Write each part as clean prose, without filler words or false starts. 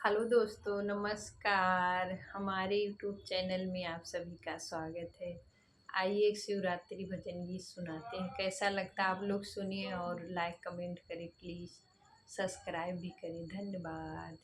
Hello दोस्तों, नमस्कार। हमारे यूट्यूब चैनल में आप सभी का स्वागत है। आइए एक शिवरात्रि भजन गीत सुनाते हैं। कैसा लगता है आप लोग सुनिए और लाइक कमेंट करें प्लीज़। सब्सक्राइब भी करें। धन्यवाद।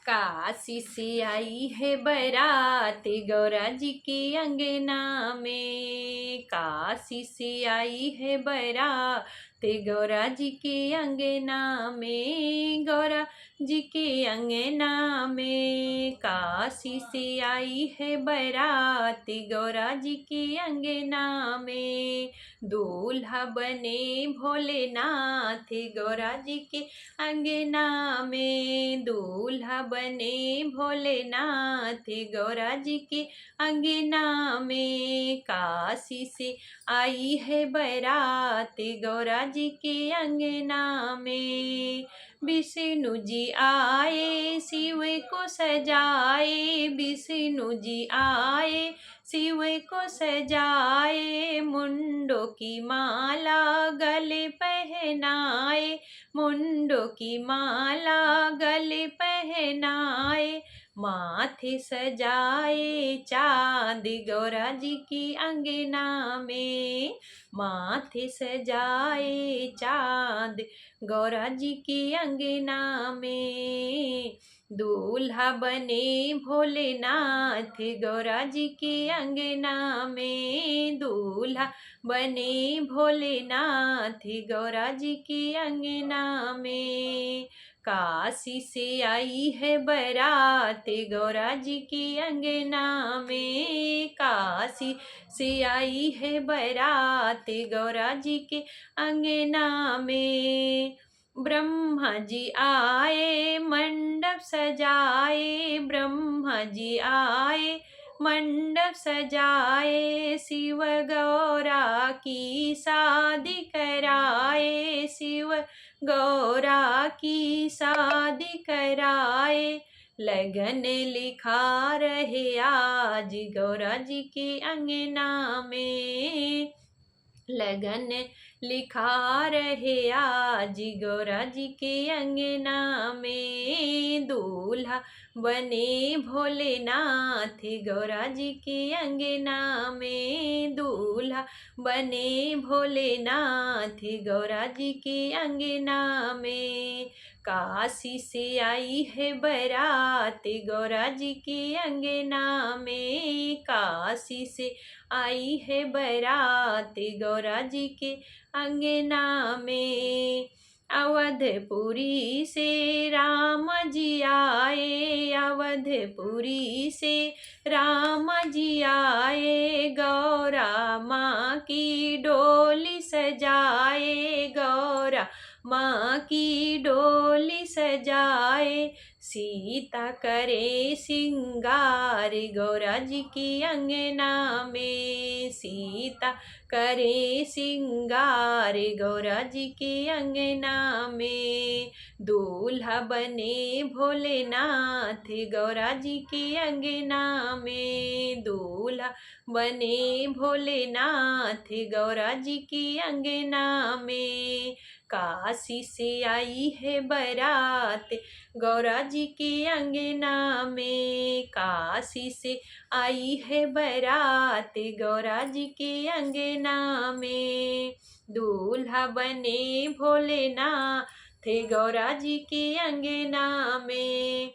काशी से आई है बारात गौरा जी के अंगना में। काशी से आई है बारात गौरा जी के अंगना में। गौरा जी के अंगना में काशी से आई है बारात गौरा जी के अंगना में। दूल्हा बने भोलेनाथ गौरा जी के अंगना में। दूल्हा बने भोलेनाथ गौरा जी के अंगना में। काशी से आई है बारात गौरा जी के अंगना में। विष्णु जी आए शिव को सजाए। विष्णु जी आए शिव को सजाए। मुंडों की माला गले पहनाए। मुंडों की माला गले पहनाए। माथे सजाए चांद गौरा जी की अंगना में। माथे सजाए चांद गौरा जी की अंगना में। दूल्हा बने भोलेनाथ गौरा जी के अंगना में। दूल्हा बने भोलेनाथ गौरा जी के अंगना में। काशी से आई है बारात गौरा जी के अंगना में। काशी से आई है बारात गौरा जी के अंगना में। ब्रह्मा जी आए मंडप सजाए। ब्रह्मा जी आए मंडप सजाए। शिव गौरा की शादी कराए। शिव गौरा की शादी कराए। लगन लिखा रहे आज गौरा जी के अंगना में। लगन लिखा रहे आज गौरा जी के अंगना में। दूल्हा बने भोलेनाथ गौरा जी के अंगना में। दूल्हा बने भोलेनाथ गौरा जी के अंगना में। काशी से आई है बारात गौरा जी के अंगना में। काशी से आई है बारात गौरा जी के अंगना में। अवधपुरी से राम जी आए। अवधपुरी से राम जी आए। गौरा माँ की डोली सजाए। गौरा माँ की डोली सजाए। सीता करे सिंगार गौरा जी की अंगना में। सीता करे सिंगार गौरा जी के अंगना में। दूल्हा बने भोलेनाथ गौरा जी के अंगना में। दूल्हा बने भोलेनाथ गौरा जी के अंगना में। काशी से आई है बारात गौरा जी के अंगना में। काशी से आई है बारात गौरा जी के अंगना में। दूल्हा बने भोलेनाथ गौरा जी के अंगना में।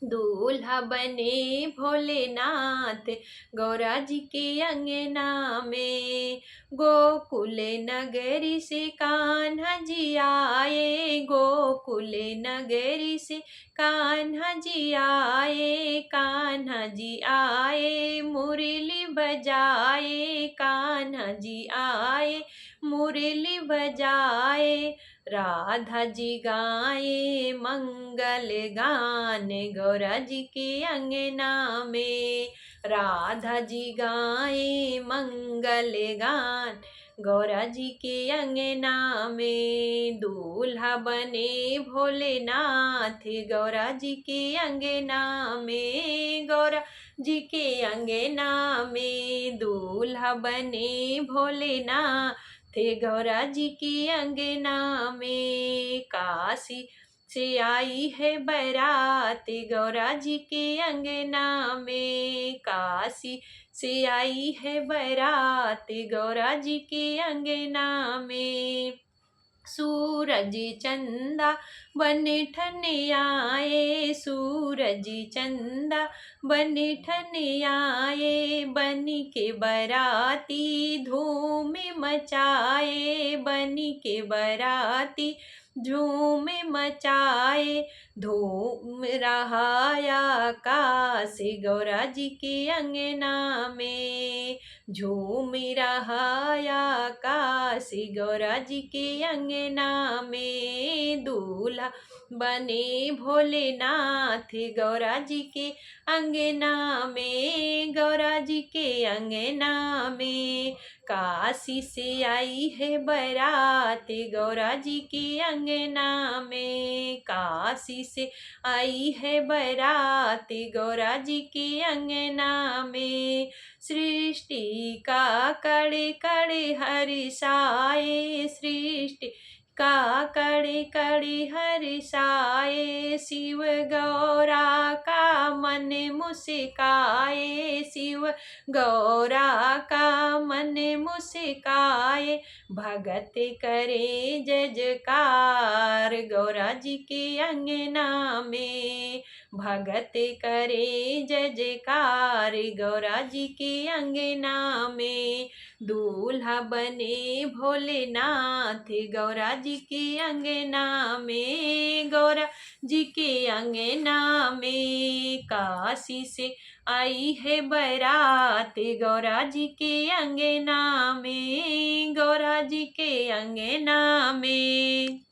दूल्हा बने भोलेनाथ गौरा जी के अंगना में। गोकुल नगरी से कान्हा जी आए। गोकुल नगरी से कान्हा जी आए। कान्हा जी आए मुरली बजाए। कान्हा जी आए मुरली बजाए। राधा जी गाए मंगल गान गौरा जी के अंगना में। राधा जी गाए मंगल गान गौरा जी के अंगना में। दूल्हा बने भोलेनाथ गौरा जी के अंगना में। गौरा जी के अंगना में दूल्हा बने भोलेनाथ थे गौरा जी की अंगना में। काशी से आई है बारात गौरा जी के अंगना में। काशी से आई है बारात गौरा जी के अंगना में। सूरज चंदा बने ठन आए, सूरज चंदा बने ठन आए, बनी के बराती धूम मचाए, बनी के बराती झूम मचाए। धूम रहा आकाश गौरा जी के अंगना में, झूम रहा आकाश गौरा जी के अंगना में। दूल्हा बने भोलेनाथ गौरा जी के अंगना में, गौरा जी के अंगना में। काशी से आई है बारात गौरा जी के अंगना में, काशी से आई है बारात गौरा जी के अंगना में। सृष्टि का कड़े कड़े हर्षाए, सृष्टि का कड़े कड़े हर्षाए, शिव गौरा का मन मुस्काए, शिव गौरा का मन मुस्काए। भगत करे जय जयकार गौरा जी के अंगना में, भगत करे जय जयकार गौरा जी के अंगना में। दूल्हा बने भोलेनाथ गौरा जी के अंगना में, गौरा जी के अंगना में। काशी से आई है बारात गौरा जी के अंगना में, गौरा जी के अंगना में।